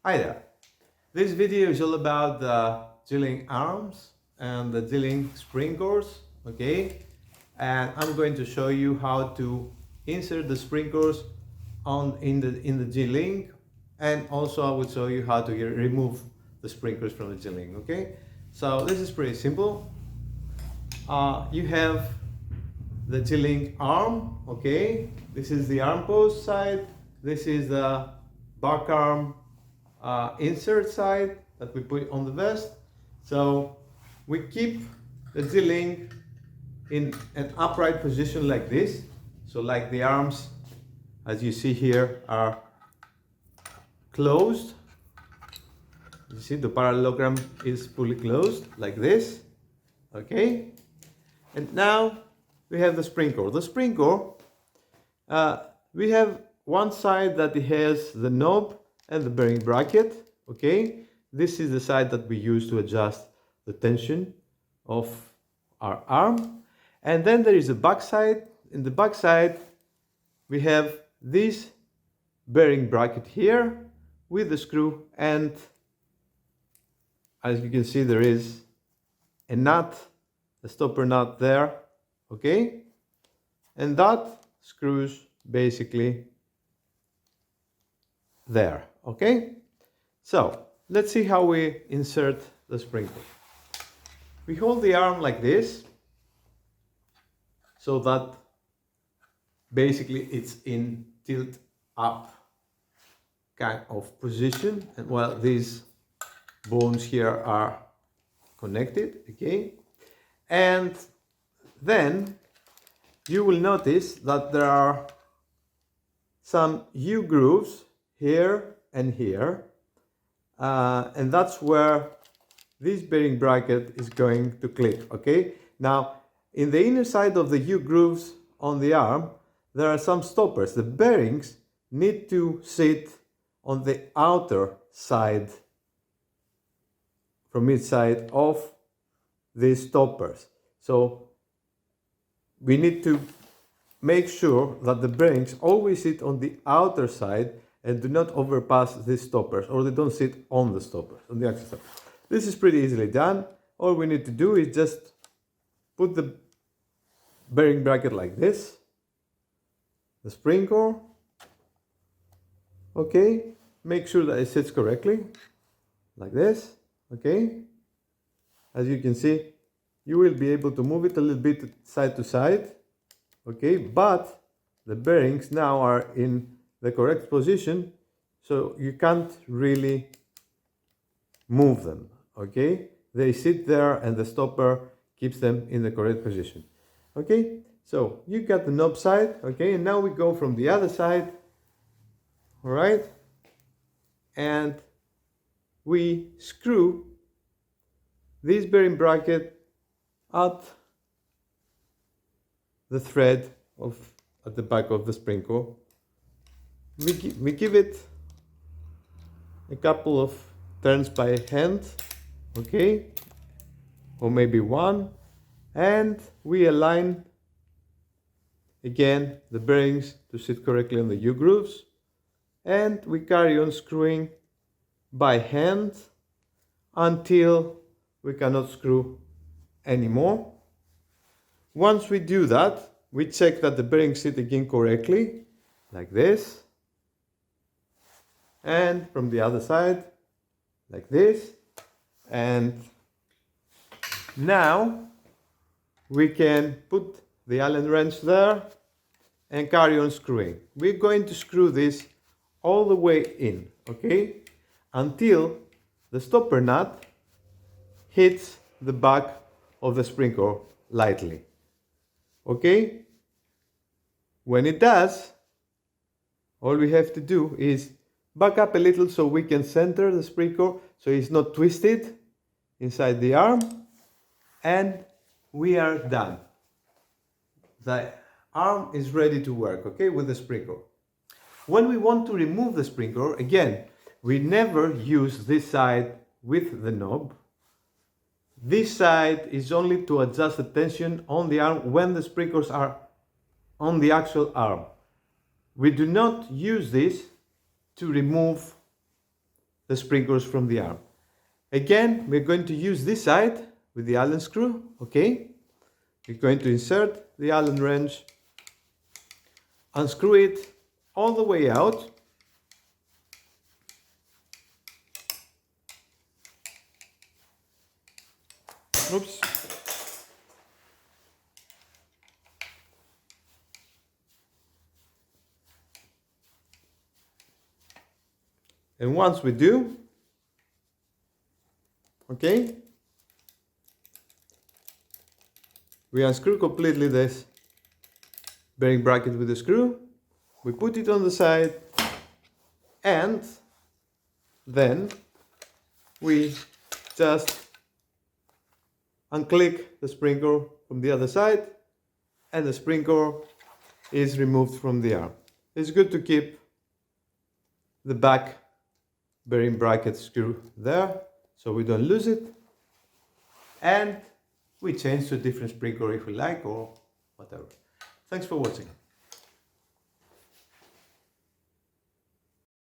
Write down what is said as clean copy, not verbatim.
Hi there. This video is all about the GLINK arms and the GLINK sprinklers, okay? And I'm going to show you how to insert the sprinklers in the GLINK, and also I will show you how to remove the sprinklers from the GLINK, okay? So this is pretty simple. You have the GLINK arm, okay? This is the arm post side. This is the back arm insert side that we put on the vest. So we keep the GLINK in an upright position like this. So like the arms, as you see here, are closed. You see the parallelogram is fully closed like this, okay? And now we have the sprinkler. The sprinkler, we have one side that it has the knob and the bearing bracket, okay? This is the side that we use to adjust the tension of our arm. And then there is a back side. In the back side, we have this bearing bracket here with the screw, and as you can see, there is a nut, a stopper nut there, okay? And that screws basically there, okay? So let's see how we insert the sprinkler. We hold the arm like this so that basically it's in tilt up kind of position, and while these bones here are connected, okay? And then you will notice that there are some U grooves here and here, and that's where this bearing bracket is going to click, okay? Now, in the inner side of the U grooves on the arm, there are some stoppers. The bearings need to sit on the outer side, from each side of these stoppers. So we need to make sure that the bearings always sit on the outer side and do not overpass these stoppers, or they don't sit on the stoppers, on the actual stoppers. This is pretty easily done. All we need to do is just put the bearing bracket like this, the sprinkler, okay, make sure that it sits correctly, like this, okay. As you can see, you will be able to move it a little bit side to side, okay, but the bearings now are in the correct position, so you can't really move them, okay? They sit there and the stopper keeps them in the correct position, okay? So you got the knob side, okay, and now we go from the other side, all right? And we screw this bearing bracket at the thread at the back of the sprinkler. We give it a couple of turns by hand, okay, or maybe one, and we align again the bearings to sit correctly on the U grooves, and we carry on screwing by hand until we cannot screw anymore. Once we do that, we check that the bearings sit again correctly, like this, and from the other side, like this, and now we can put the Allen wrench there and carry on screwing. We're going to screw this all the way in, okay, until the stopper nut hits the back of the sprinkler lightly, okay. When it does, all we have to do is back up a little so we can center the sprinkler so it's not twisted inside the arm, and we are done. The arm is ready to work, okay, with the sprinkler. When we want to remove the sprinkler, again, we never use this side with the knob. This side is only to adjust the tension on the arm when the sprinklers are on the actual arm. We do not use this to remove the sprinklers from the arm. Again, we're going to use this side with the Allen screw, okay? We're going to insert the Allen wrench, unscrew it all the way out. Oops. And once we do, okay, we unscrew completely this bearing bracket with the screw, we put it on the side, and then we just unclick the sprinkler from the other side, and the sprinkler is removed from the arm. It's good to keep the back bearing bracket screw there so we don't lose it, and we change to a different sprinkler if we like, or whatever. Thanks for watching.